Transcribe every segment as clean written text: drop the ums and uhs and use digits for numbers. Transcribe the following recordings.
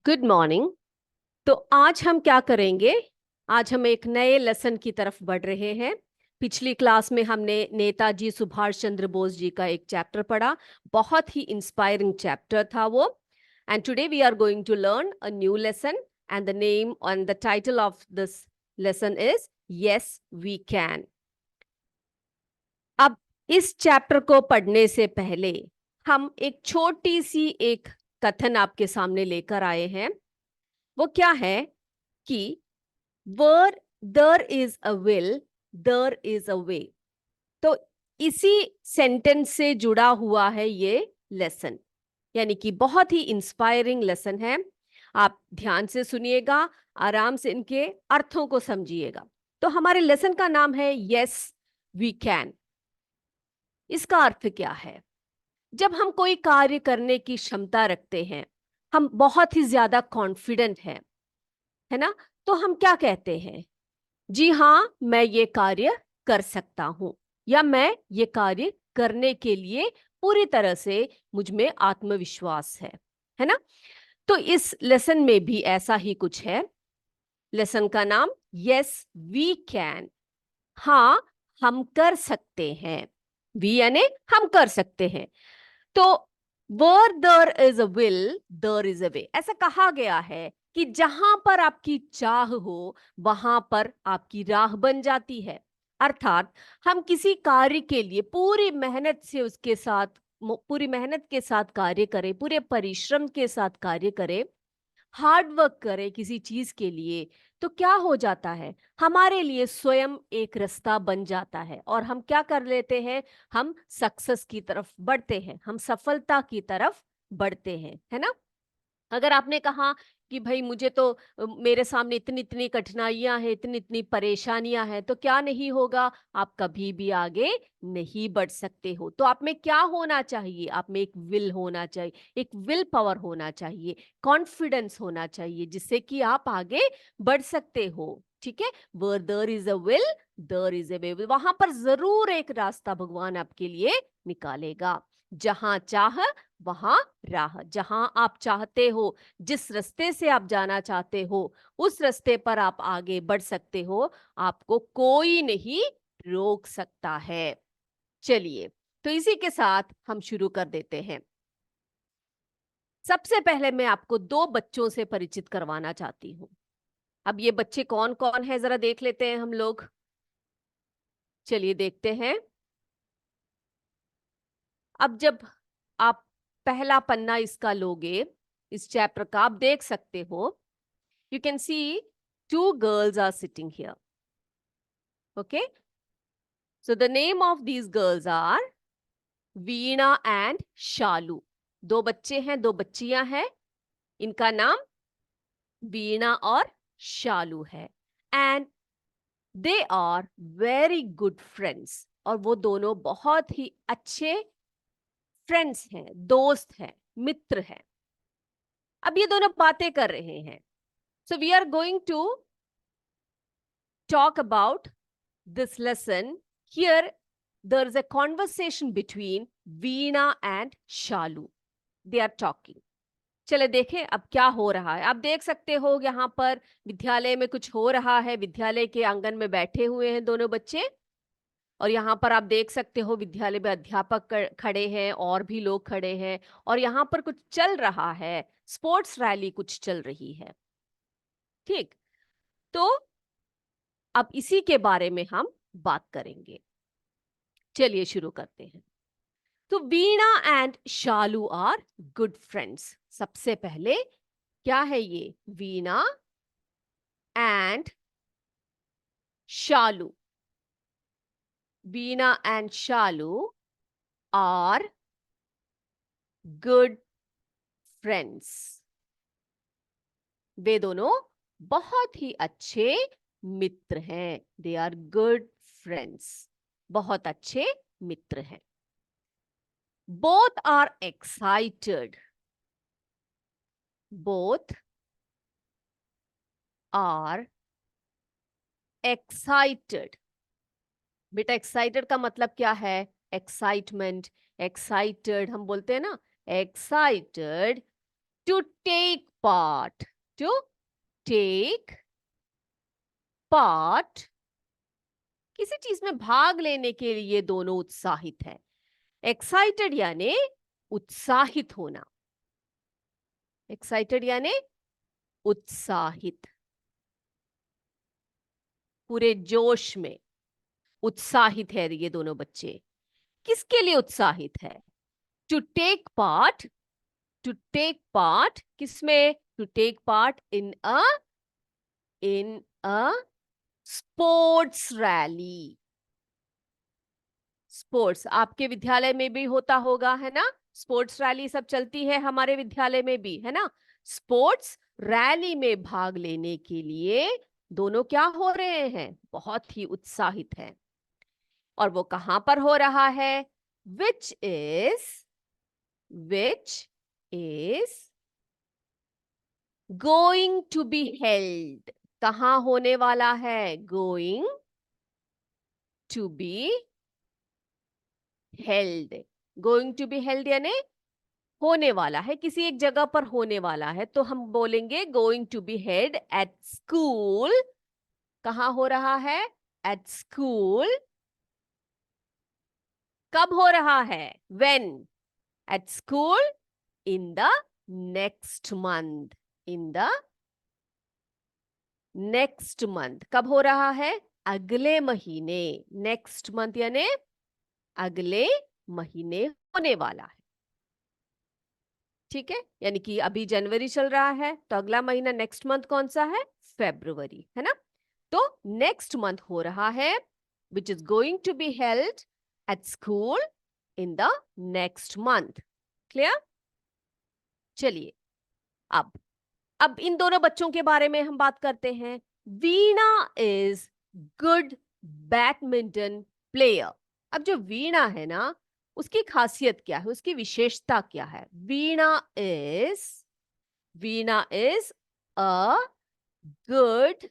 Good morning. तो आज हम क्या करेंगे? आज हम एक नए लेसन की तरफ बढ़ रहे हैं। पिछली क्लास में हमने नेताजी सुभाष चंद्र बोस जी का एक चैप्टर पढ़ा। बहुत ही इंस्पायरिंग चैप्टर था वो। And today we are going to learn a new lesson and the name and the title of this lesson is yes we can. अब इस चैप्टर को पढ़ने से पहले हम एक छोटी सी एक कथन आपके सामने लेकर आए हैं। वो क्या है कि where there is a will, there is a way। तो इसी सेंटेंस से जुड़ा हुआ है ये लेसन, यानी कि बहुत ही इंस्पायरिंग लेसन है। आप ध्यान से सुनिएगा, आराम से इनके अर्थों को समझिएगा। तो हमारे लेसन का नाम है यस वी कैन। इसका अर्थ क्या है? जब हम कोई कार्य करने की क्षमता रखते हैं, हम बहुत ही ज्यादा कॉन्फिडेंट हैं, है ना? तो हम क्या कहते हैं? जी हाँ, मैं ये कार्य कर सकता हूं, या मैं ये कार्य करने के लिए पूरी तरह से मुझ में आत्मविश्वास है ना? तो इस लेसन में भी ऐसा ही कुछ है। लेसन का नाम यस वी कैन। हाँ, हम कर सकते हैं। वी यानी हम कर सकते हैं। तो where there is a will, there is a way। ऐसा कहा गया है कि जहां पर आपकी चाह हो, वहां पर आपकी राह बन जाती है। अर्थात हम किसी कार्य के लिए पूरी मेहनत से उसके साथ पूरी मेहनत के साथ कार्य करें, पूरे परिश्रम के साथ कार्य करें, हार्ड वर्क करे किसी चीज के लिए, तो क्या हो जाता है? हमारे लिए स्वयं एक रास्ता बन जाता है और हम क्या कर लेते हैं? हम सक्सेस की तरफ बढ़ते हैं, हम सफलता की तरफ बढ़ते हैं, है ना? अगर आपने कहा कि भाई मुझे तो मेरे सामने इतनी इतनी कठिनाइयां हैं, इतनी इतनी परेशानियां हैं, तो क्या नहीं होगा? आप कभी भी आगे नहीं बढ़ सकते हो। तो आप में क्या होना चाहिए? आप में एक विल होना चाहिए, एक विल पावर होना चाहिए, कॉन्फिडेंस होना चाहिए, जिससे कि आप आगे बढ़ सकते हो। ठीक है? Where there is a will, there is a way। वहां पर जरूर एक रास्ता भगवान आपके लिए निकालेगा। जहां चाह वहां राह। जहां आप चाहते हो, जिस रास्ते से आप जाना चाहते हो, उस रास्ते पर आप आगे बढ़ सकते हो। आपको कोई नहीं रोक सकता है। चलिए, तो इसी के साथ हम शुरू कर देते हैं। सबसे पहले मैं आपको दो बच्चों से परिचित करवाना चाहती हूँ। अब ये बच्चे कौन कौन है, जरा देख लेते हैं हम लोग। चलिए देखते हैं। अब जब आप पहला पन्ना इसका लोगे, इस चैप्टर का, आप देख सकते हो, you can see two girls are sitting here। Okay, so the name of these girls are Veena and शालू। दो बच्चे हैं, दो बच्चियां हैं। इनका नाम वीणा और शालू है। And they are very good friends. और वो दोनों बहुत ही अच्छे फ्रेंड्स हैं, दोस्त हैं, मित्र हैं। अब ये दोनों बातें कर रहे हैं। So we are going to talk about this lesson. Here, there is a conversation between Veena and Shalu. They are talking. चले देखें अब क्या हो रहा है। आप देख सकते हो यहाँ पर विद्यालय में कुछ हो रहा है। विद्यालय के आंगन में बैठे हुए हैं दोनों बच्चे, और यहाँ पर आप देख सकते हो विद्यालय में अध्यापक खड़े हैं और भी लोग खड़े हैं, और यहाँ पर कुछ चल रहा है, स्पोर्ट्स रैली कुछ चल रही है। ठीक, तो अब इसी के बारे में हम बात करेंगे। चलिए शुरू करते हैं। तो Veena and Shalu are good friends. सबसे पहले क्या है ये? Veena and Shalu. Veena and Shalu are good friends. वे दोनों बहुत ही अच्छे मित्र हैं। दे आर गुड फ्रेंड्स, बहुत अच्छे मित्र हैं। Both are excited. Both are excited. बेटा एक्साइटेड का मतलब क्या है? एक्साइटमेंट, एक्साइटेड हम बोलते हैं ना, excited to take part. To take part, किसी चीज में भाग लेने के लिए दोनों उत्साहित है. एक्साइटेड यानी उत्साहित होना. एक्साइटेड यानी उत्साहित, पूरे जोश में उत्साहित है ये दोनों बच्चे. किसके लिए उत्साहित है? To take part. To take part किसमें? To take part in a sports rally. Sports आपके विद्यालय में भी होता होगा, है ना? स्पोर्ट्स रैली सब चलती है हमारे विद्यालय में भी, है ना? स्पोर्ट्स रैली में भाग लेने के लिए दोनों क्या हो रहे हैं? बहुत ही उत्साहित हैं. और वो कहां पर हो रहा है? Which is going to be held. कहां होने वाला है? Going to be held. Going to be held यानी होने वाला है, किसी एक जगह पर होने वाला है, तो हम बोलेंगे going to be held at school. कहां हो रहा है? At school. कब हो रहा है? When? At school in the next month. In the next month. कब हो रहा है? अगले महीने. नेक्स्ट मंथ यानी अगले महीने होने वाला है. ठीक है, यानी कि अभी जनवरी चल रहा है तो अगला महीना नेक्स्ट मंथ कौन सा है? फेब्रुवरी, है ना? तो नेक्स्ट मंथ हो रहा है, which is going to be held at school in the next month. Clear? चलिए, अब इन दोनों बच्चों के बारे में हम बात करते हैं. वीणा इज गुड बैडमिंटन प्लेयर. अब जो वीणा है ना, उसकी खासियत क्या है? उसकी विशेषता क्या है? Veena is a good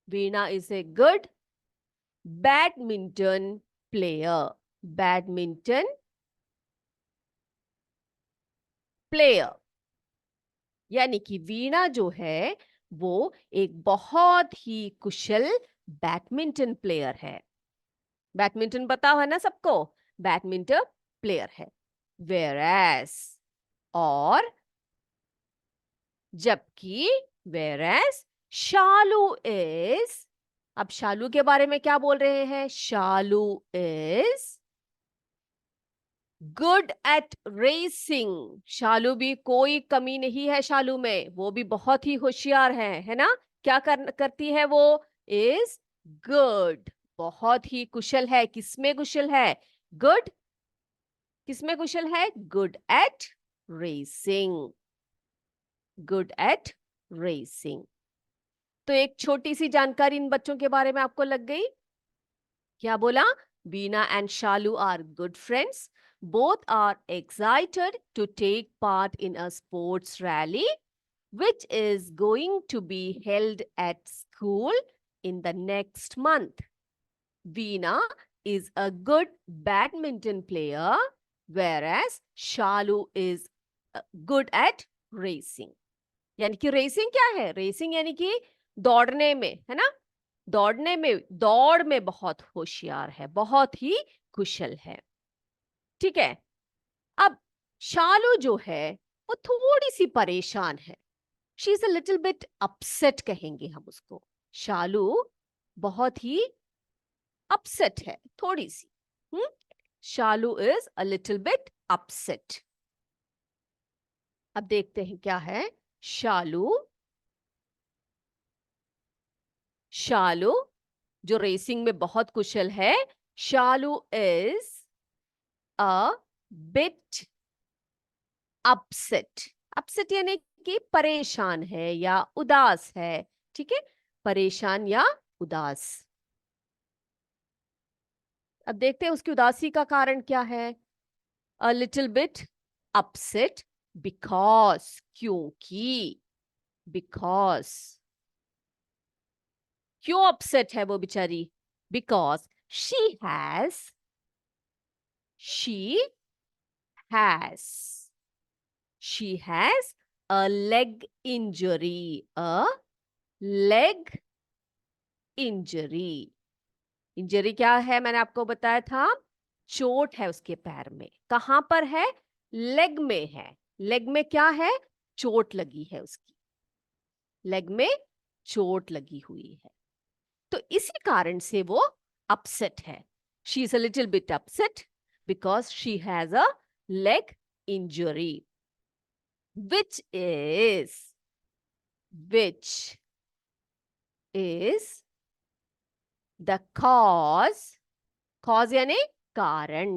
Veena is a good badminton player. Badminton player यानी कि वीणा जो है वो एक बहुत ही कुशल बैडमिंटन प्लेयर है. बैडमिंटन पता है ना सबको? बैडमिंटन प्लेयर है. वेयरएस और जबकि वेयरएस शालू इज. अब शालू के बारे में क्या बोल रहे हैं? शालू इज गुड एट रेसिंग. शालू भी कोई कमी नहीं है शालू में, वो भी बहुत ही होशियार है ना? क्या करती है वो? Is good. बहुत ही कुशल है. किसमें कुशल है? गुड. किसमें कुशल है? Good at racing. Good at racing. तो एक छोटी सी जानकारी इन बच्चों के बारे में आपको लग गई. क्या बोला? Bina and Shalu are good friends. Both are excited to take part in a sports rally, which is going to be held at school in the next month. Veena is a good badminton player, whereas Shalu is good at racing. यानी कि racing क्या है? Racing यानी कि दौड़ने में, है ना? दौड़ने में, दौड़ में बहुत होशियार है, बहुत ही कुशल है. ठीक है. अब शालू जो है वो थोड़ी सी परेशान है. She is a little bit upset कहेंगे हम उसको. शालू बहुत ही अपसेट है, थोड़ी सी. Shalu is a little bit upset. अब देखते हैं क्या है. शालू शालू जो रेसिंग में बहुत कुशल है. Shalu is a bit upset. Upset यानी कि परेशान है या उदास है. ठीक है, परेशान या उदास. अब देखते हैं उसकी उदासी का कारण क्या है. अ लिटिल बिट अपसेट बिकॉज. क्योंकि. बिकॉज. क्यों अपसेट है वो बेचारी? Because she has she has a leg injury, a leg injury. Injury क्या है, मैंने आपको बताया था, चोट है उसके पैर में। कहां पर है? लेग में है। लेग में क्या है? चोट लगी है उसकी, लेग में चोट लगी हुई है। तो इसी कारण से वो अपसेट है। She is a little bit upset because she has a leg injury, which is which is the cause यानी कारण,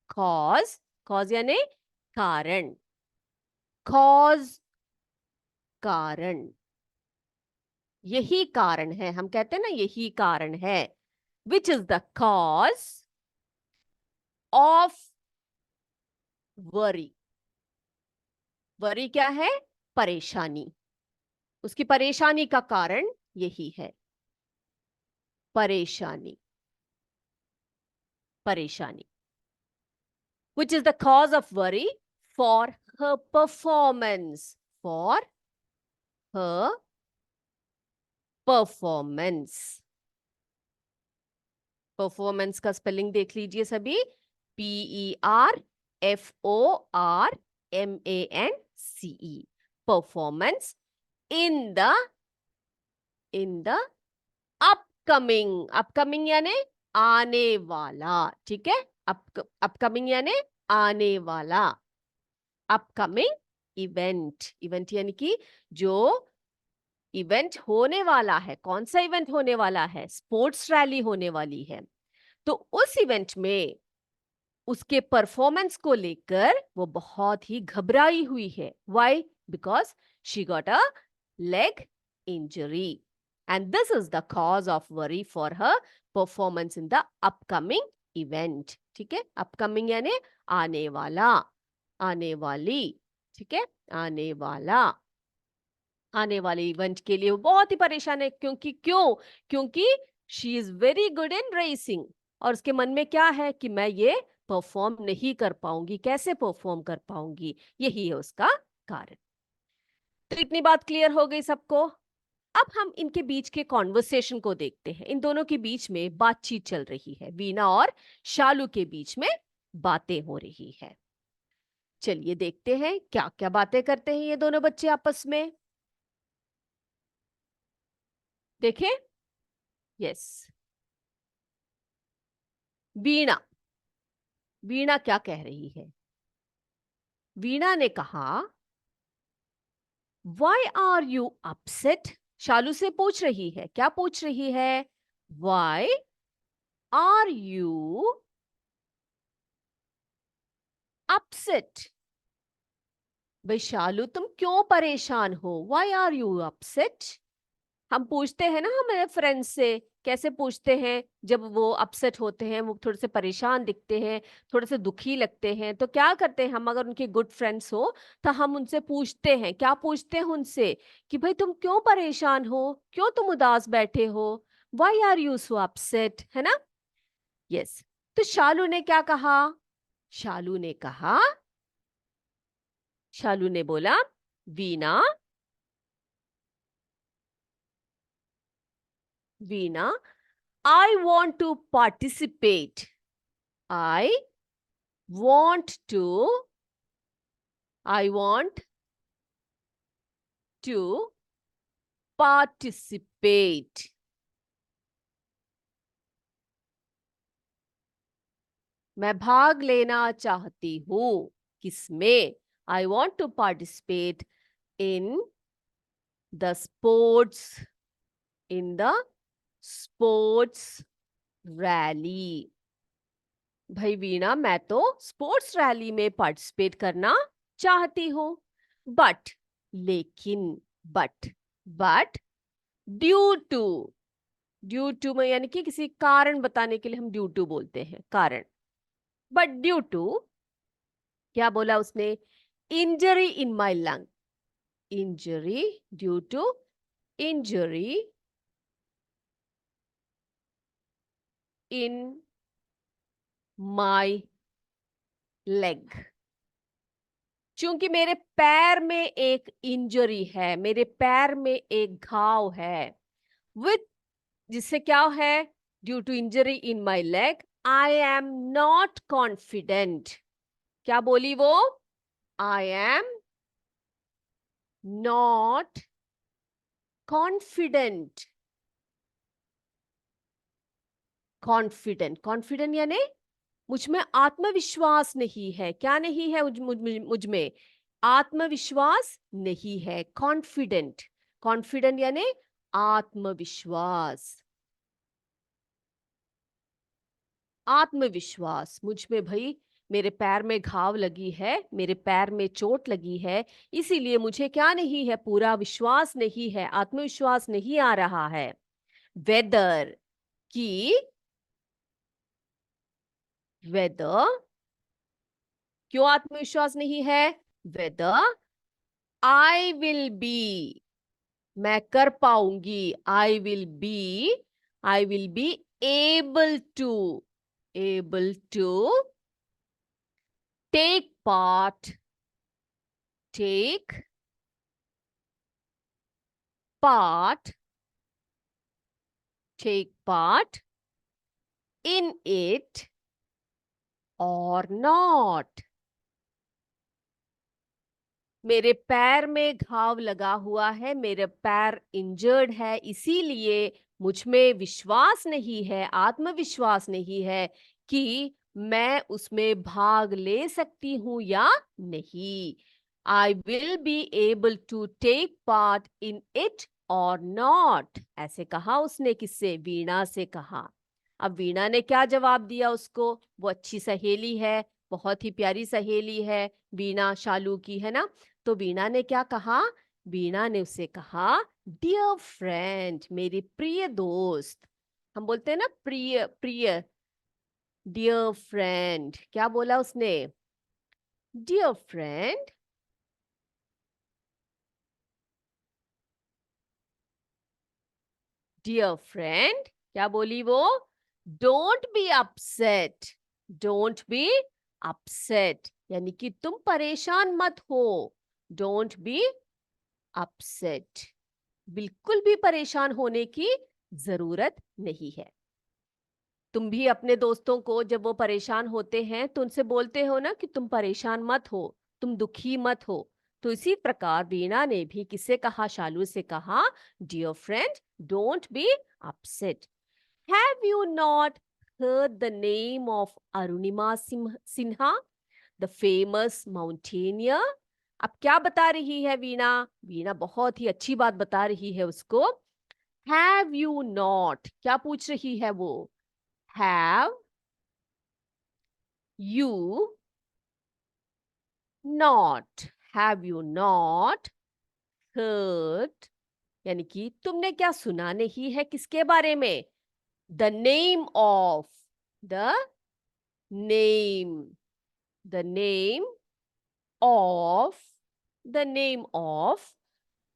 cause यानी कारण, cause कारण, यही कारण है, हम कहते हैं ना यही कारण है। Which is the cause of worry. Worry क्या है? परेशानी। उसकी परेशानी का कारण यही है, परेशानी, परेशानी। Which is the cause of worry for her performance, for her performance। Performance का स्पेलिंग देख लीजिए सभी, PERFORMANCE, performance in the upcoming, upcoming यानी आने वाला, ठीक है, अपकमिंग यानी आने वाला, अपकमिंग इवेंट, इवेंट यानी कि जो इवेंट होने वाला है। कौन सा इवेंट होने वाला है? स्पोर्ट्स रैली होने वाली है। तो उस इवेंट में उसके परफॉर्मेंस को लेकर वो बहुत ही घबराई हुई है। Why? Because she got a leg injury and this is the cause of worry for her performance in the upcoming event. ठीक है, अपकमिंग यानी आने वाला, आने वाली, ठीक है, आने वाला, आने वाले इवेंट के लिए वो बहुत ही परेशान है। क्योंकि she is very good in racing, और उसके मन में क्या है कि मैं ये परफॉर्म नहीं कर पाऊंगी, कैसे परफॉर्म कर पाऊंगी, यही है उसका कारण। तो इतनी बात क्लियर हो गई सबको। अब हम इनके बीच के कॉन्वर्सेशन को देखते हैं। इन दोनों के बीच में बातचीत चल रही है, वीना और शालू के बीच में बातें हो रही है। चलिए देखते हैं क्या क्या बातें करते हैं ये दोनों बच्चे आपस में। देखें, यस, वीणा, वीणा क्या कह रही है? वीणा ने कहा, why are you upset? Shalu से पूछ रही है, क्या पूछ रही है? Why are you upset? भाई शालू, तुम क्यों परेशान हो? Why are you upset? हम पूछते हैं ना हमारे फ्रेंड्स से, कैसे पूछते हैं जब वो अपसेट होते हैं, वो थोड़े से परेशान दिखते हैं, थोड़े से दुखी लगते हैं, तो क्या करते हैं हम? अगर उनके गुड फ्रेंड्स हो तो हम उनसे पूछते हैं, क्या पूछते हैं उनसे कि भाई तुम क्यों परेशान हो, क्यों तुम उदास बैठे हो, why are you so upset, है ना? यस। तो शालू ने क्या कहा? शालू ने कहा, शालू ने बोला, Veena, Veena, I want to participate. I want to, I want to participate. मैं भाग लेना चाहती हूँ। किसमें? I want to participate in the sports, in the sports rally. भाई वीणा, मैं तो स्पोर्ट्स रैली में पार्टिसिपेट करना चाहती हूँ, बट, लेकिन, but due to, due to में यानी कि किसी कारण बताने के लिए हम ड्यू टू बोलते हैं, कारण। बट ड्यू टू, क्या बोला उसने? Injury in my lung, injury, due to injury in my leg, क्योंकि मेरे पैर में एक इंजरी है, मेरे पैर में एक घाव है। विथ, जिससे क्या है, due to injury in my leg I am not confident. क्या बोली वो? I am not confident. Confident, confident यानी मुझ में आत्मविश्वास नहीं है। क्या नहीं है मुझ में? आत्मविश्वास नहीं है। कॉन्फिडेंट, कॉन्फिडेंट यानी आत्मविश्वास। आत्मविश्वास मुझ में भाई, मेरे पैर में घाव लगी है, मेरे पैर में चोट लगी है, इसीलिए मुझे क्या नहीं है, पूरा विश्वास नहीं है, आत्मविश्वास नहीं आ रहा है। वेदर की, वेदर, क्यों आत्मविश्वास नहीं है? वेदर आई विल बी, मैं कर पाऊंगी, I will be able to, able to take part, take part, take part in it or not. मेरे पैर में घाव लगा हुआ है, मेरे पैर इंजर्ड है, इसीलिए मुझ में विश्वास नहीं है, आत्मविश्वास नहीं है कि मैं उसमें भाग ले सकती हूं या नहीं। I will be able to take part in it or not. ऐसे कहा उसने, किससे? वीणा से कहा। अब वीणा ने क्या जवाब दिया उसको? वो अच्छी सहेली है, बहुत ही प्यारी सहेली है वीणा, शालू की, है ना। तो वीणा ने क्या कहा? वीणा ने उसे कहा, डियर फ्रेंड, मेरी प्रिय दोस्त। हम बोलते हैं ना प्रिय, प्रिय, डियर फ्रेंड। क्या बोला उसने? डियर फ्रेंड, डियर फ्रेंड, क्या बोली वो? Don't be upset, don't be upset, यानी कि तुम परेशान मत हो। डोंट बी अपसेट, बिल्कुल भी परेशान होने की जरूरत नहीं है। तुम भी अपने दोस्तों को जब वो परेशान होते हैं तो उनसे बोलते हो ना कि तुम परेशान मत हो, तुम दुखी मत हो। तो इसी प्रकार वीणा ने भी किससे कहा? शालू से कहा, dear friend, don't be upset. Have you not heard the name of Arunima Sinha, the famous mountaineer? अब क्या बता रही है वीणा? वीणा बहुत ही अच्छी बात बता रही है उसको। हैव यू नॉट, क्या पूछ रही है वो? Have you not, have you not heard, यानी कि तुमने क्या सुना नहीं है, किसके बारे में? The name of, the name, the name of, the name of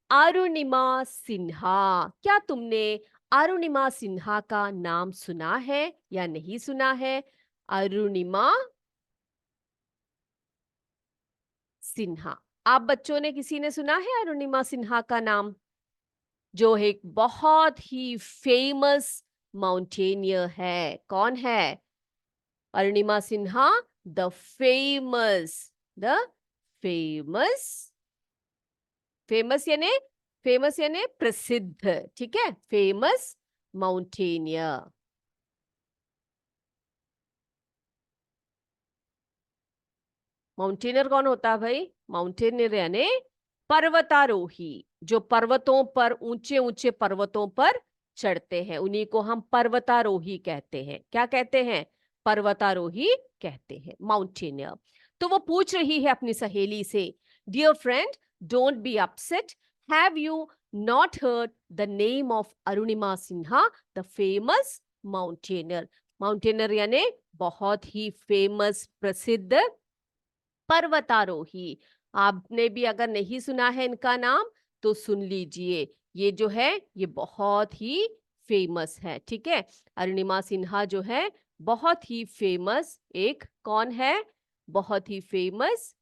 Arunima Sinha. क्या तुमने अरुणिमा सिन्हा का नाम सुना है या नहीं सुना है? अरुणिमा सिन्हा। आप बच्चों ने, किसी ने सुना है अरुणिमा सिन्हा का नाम? जो एक बहुत ही फेमस माउंटेनियर है। कौन है? Arunima Sinha, the famous, the famous, famous यानी प्रसिद्ध, ठीक है, फेमस माउंटेनियर। माउंटेनियर कौन होता है भाई? माउंटेनियर यानी पर्वतारोही, जो पर्वतों पर, ऊंचे ऊंचे पर्वतों पर चढ़ते हैं, उन्हीं को हम पर्वतारोही कहते हैं। क्या कहते हैं? पर्वतारोही कहते हैं, माउंटेनियर। तो वो पूछ रही है अपनी सहेली से, dear friend, don't be upset, have you not heard the name of Arunima Sinha, the famous mountaineer. Mountaineer यानी बहुत ही फेमस, प्रसिद्ध पर्वतारोही। आपने भी अगर नहीं सुना है इनका नाम तो सुन लीजिए। ये जो है ये बहुत ही फेमस है, ठीक है। अरुणिमा सिन्हा जो है बहुत ही फेमस, एक कौन है? बहुत ही फेमस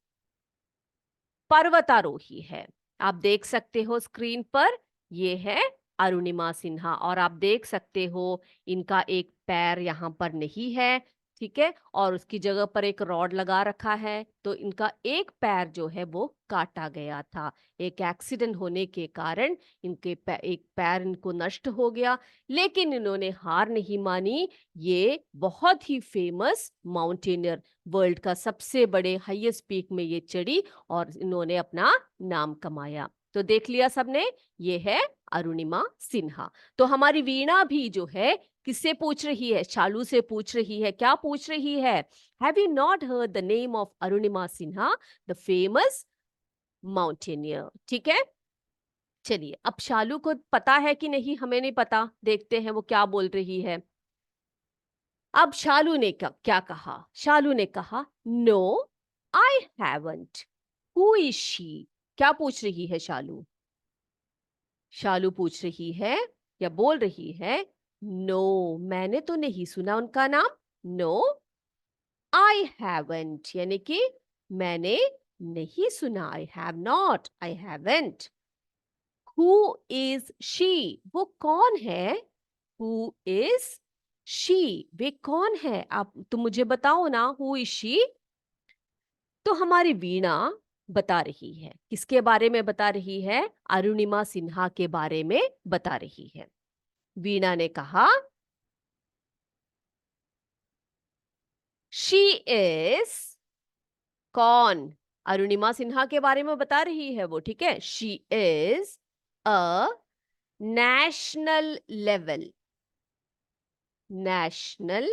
पर्वतारोही है। आप देख सकते हो स्क्रीन पर, ये है अरुणिमा सिन्हा। और आप देख सकते हो इनका एक पैर यहाँ पर नहीं है, ठीक है, और उसकी जगह पर एक रॉड लगा रखा है। तो इनका एक पैर जो है वो काटा गया था। एक एक्सीडेंट होने के कारण एक पैर इनको नष्ट हो गया, लेकिन इन्होंने हार नहीं मानी। ये बहुत ही फेमस माउंटेनियर, वर्ल्ड का सबसे बड़े हाईएस्ट पीक में ये चढ़ी और इन्होंने अपना नाम कमाया। तो देख लिया सबने, ये है अरुणिमा सिन्हा। तो हमारी वीणा भी जो है किससे पूछ रही है? शालू से पूछ रही है। क्या पूछ रही है? Have you not heard the name of Arunima Sinha, the famous mountaineer? ठीक है, चलिए अब शालू को पता है कि नहीं हमें नहीं पता, देखते हैं वो क्या बोल रही है। अब शालू ने क्या कहा? शालू ने कहा, no I haven't. Who is she? क्या पूछ रही है शालू? शालू पूछ रही है या बोल रही है, नो, मैंने तो नहीं सुना उनका नाम। नो आई हैवंट, यानी कि मैंने नहीं सुना। I have not, I haven't. Who is she? वो कौन है? Who is she? वे कौन है? आप तुम मुझे बताओ ना, हु इज शी? तो हमारी वीणा बता रही है। किसके बारे में बता रही है? अरुणिमा सिन्हा के बारे में बता रही है। वीणा ने कहा, शी इज, कौन? अरुणिमा सिन्हा के बारे में बता रही है वो, ठीक है। She is a national level, national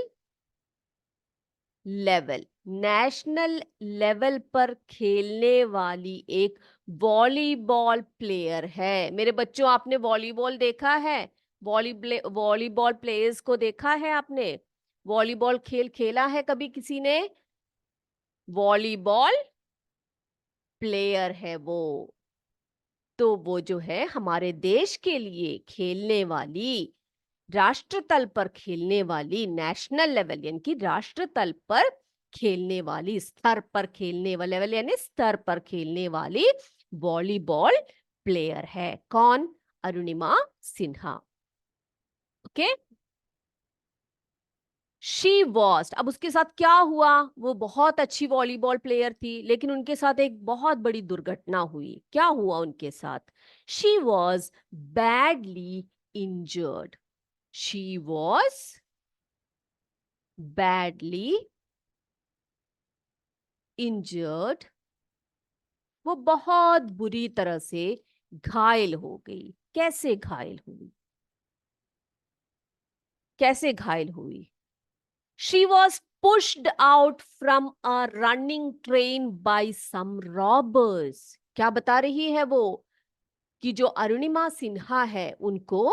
level, national level पर खेलने वाली एक वॉलीबॉल प्लेयर है। मेरे बच्चों, आपने वॉलीबॉल देखा है? वॉलीबॉल प्लेयर्स को देखा है आपने? वॉलीबॉल खेल खेला है कभी किसी ने? वॉलीबॉल प्लेयर है वो। तो वो जो है हमारे देश के लिए खेलने वाली, राष्ट्र तल पर खेलने वाली, नेशनल लेवल यानी कि राष्ट्र तल पर खेलने वाली, स्तर पर खेलने वाले, लेवल यानी स्तर पर खेलने वाली वॉलीबॉल प्लेयर है। कौन? Arunima Sinha. Okay, she was. अब उसके साथ क्या हुआ? वो बहुत अच्छी वॉलीबॉल प्लेयर थी, लेकिन उनके साथ एक बहुत बड़ी दुर्घटना हुई। क्या हुआ उनके साथ? She was badly injured. She was badly injured. वो बहुत बुरी तरह से घायल हो गई। कैसे घायल हुई? कैसे घायल हुई? She was pushed out from a running train by some robbers. क्या बता रही है वो? कि जो अरुणिमा सिन्हा है उनको,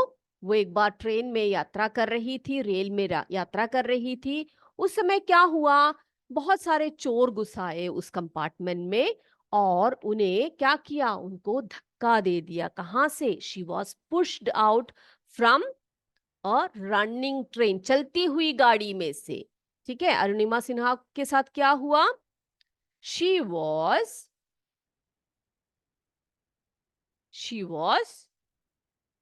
वो एक बार ट्रेन में यात्रा कर रही थी, रेल में यात्रा कर रही थी। उस समय क्या हुआ? बहुत सारे चोर घुस आए उस कंपार्टमेंट में और उन्हें क्या किया? उनको धक्का दे दिया। कहां से? She was pushed out from और रनिंग ट्रेन, चलती हुई गाड़ी में से। ठीक है, अरुणिमा सिन्हा के साथ क्या हुआ? शी वॉज शी वॉज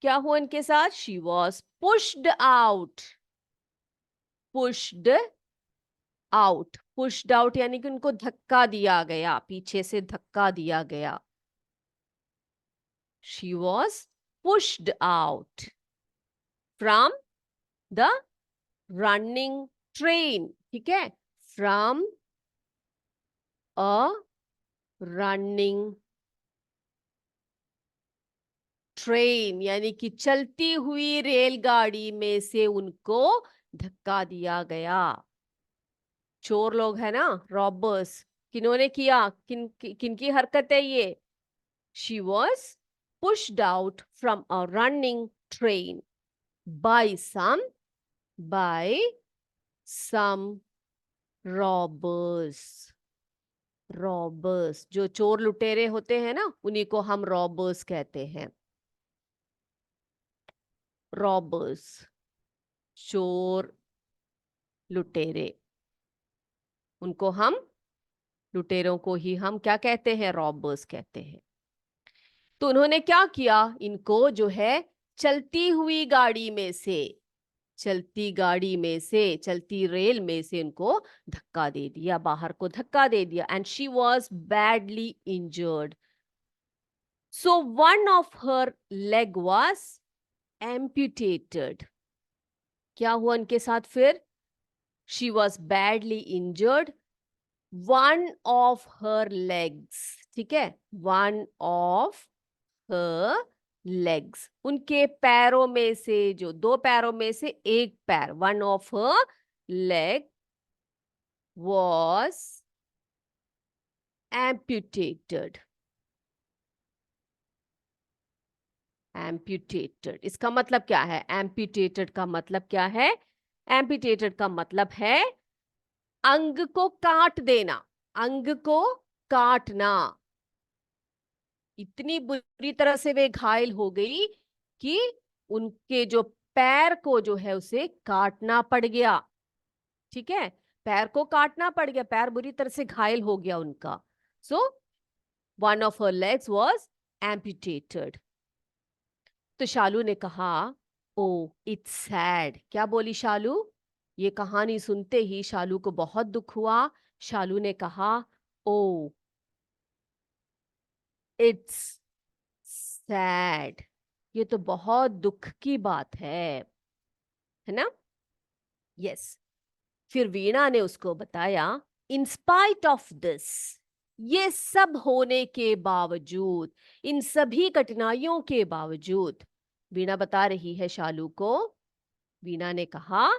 क्या हुआ इनके साथ? She was pushed out. Pushed out, pushed out यानी कि उनको धक्का दिया गया, पीछे से धक्का दिया गया। She was pushed out from the running train. ठीक है, फ्रॉम अ रनिंग ट्रेन यानी कि चलती हुई रेलगाड़ी में से उनको धक्का दिया गया। चोर लोग है ना, रॉबर्स। किन्होंने किया? किनकी हरकत है ये? She was pushed out from a running train by by some robbers. Robbers जो चोर लुटेरे होते हैं ना, उन्हीं को हम रॉबर्स कहते हैं। रॉबर्स, चोर लुटेरे, उनको हम लुटेरों को ही हम क्या कहते हैं, रॉबर्स कहते हैं। तो उन्होंने क्या किया, इनको जो है चलती हुई गाड़ी में से, चलती गाड़ी में से, चलती रेल में से उनको धक्का दे दिया, बाहर को धक्का दे दिया। And she was badly injured. So one of her leg was amputated. क्या हुआ उनके साथ फिर? She was badly injured, one of her legs, ठीक है, वन ऑफ हर लेग्स, उनके पैरों में से, जो दो पैरों में से एक पैर, one of her leg was amputated। amputated इसका मतलब क्या है? amputated का मतलब क्या है? amputated का मतलब है अंग को काट देना, अंग को काटना। इतनी बुरी तरह से वे घायल हो गई कि उनके जो पैर को जो है उसे काटना पड़ गया, ठीक है, पैर को काटना पड़ गया, पैर बुरी तरह से घायल हो गया उनका। So one of her legs was amputated. तो शालू ने कहा, ओ इट्स सैड। क्या बोली शालू? ये कहानी सुनते ही शालू को बहुत दुख हुआ। शालू ने कहा, ओ इट्स सैड, ये तो बहुत दुख की बात है ना? यस। फिर वीणा ने उसको बताया, इन स्पाइट ऑफ दिस, ये सब होने के बावजूद, इन सभी कठिनाइयों के बावजूद, वीणा बता रही है शालू को, वीणा ने कहा,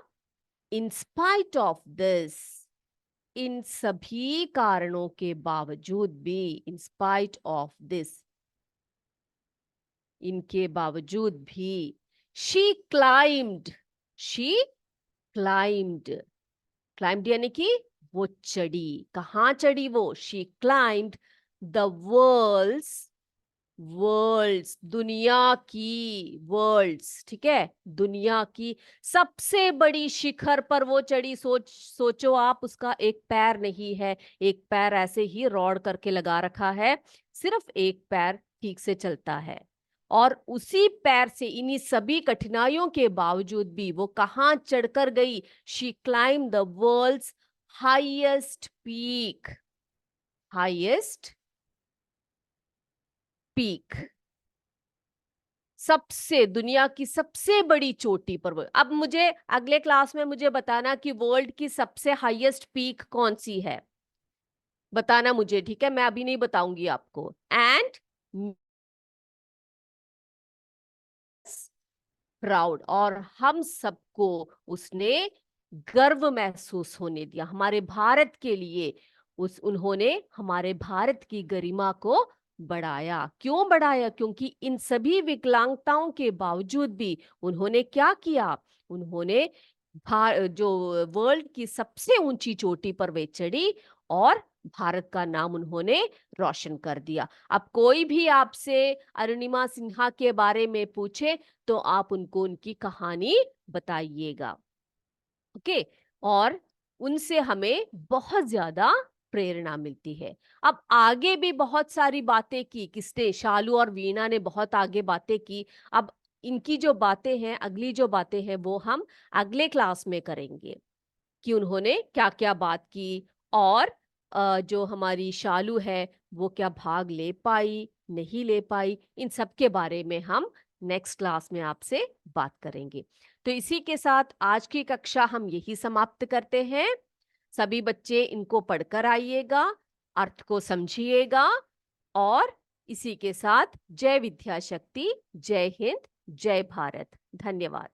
इन स्पाइट ऑफ दिस, इन सभी कारणों के बावजूद भी, इन स्पाइट ऑफ दिस, इनके बावजूद भी, she climbed, she climbed, climbed यानी कि वो चढ़ी। कहाँ चढ़ी वो? She climbed the world's, world's दुनिया की, वर्ल्ड्स, ठीक है, दुनिया की सबसे बड़ी शिखर पर वो चढ़ी। सोचो आप, उसका एक पैर नहीं है, एक पैर ऐसे ही रॉड करके लगा रखा है, सिर्फ एक पैर ठीक से चलता है, और उसी पैर से इन्हीं सभी कठिनाइयों के बावजूद भी वो कहाँ चढ़कर गई? She climb the world's highest peak, highest peak, सबसे, दुनिया की सबसे बड़ी चोटी पर। अब मुझे अगले क्लास में मुझे बताना कि वर्ल्ड की सबसे हाईएस्ट पीक कौन सी है, बताना मुझे, ठीक है, मैं अभी नहीं बताऊंगी आपको। एंड प्राउड, और हम सबको उसने गर्व महसूस होने दिया, हमारे भारत के लिए। उन्होंने हमारे भारत की गरिमा को बढ़ाया। क्यों बढ़ाया? क्योंकि इन सभी विकलांगताओं के बावजूद भी उन्होंने क्या किया? उन्होंने जो वर्ल्ड की सबसे ऊंची चोटी पर वे चढ़ी और भारत का नाम उन्होंने रोशन कर दिया। अब कोई भी आपसे अरुणिमा सिन्हा के बारे में पूछे तो आप उनको उनकी कहानी बताइएगा, ओके? और उनसे हमें बहुत ज्यादा प्रेरणा मिलती है। अब आगे भी बहुत सारी बातें की किसने? शालू और वीणा ने बहुत आगे बातें की। अब इनकी जो बातें हैं, अगली जो बातें हैं, वो हम अगले क्लास में करेंगे कि उन्होंने क्या क्या बात की, और जो हमारी शालू है वो क्या भाग ले पाई, नहीं ले पाई, इन सब के बारे में हम नेक्स्ट क्लास में आपसे बात करेंगे। तो इसी के साथ आज की कक्षा हम यही समाप्त करते हैं। सभी बच्चे इनको पढ़कर आइएगा, अर्थ को समझिएगा, और इसी के साथ जय विद्या शक्ति, जय हिंद, जय भारत। धन्यवाद।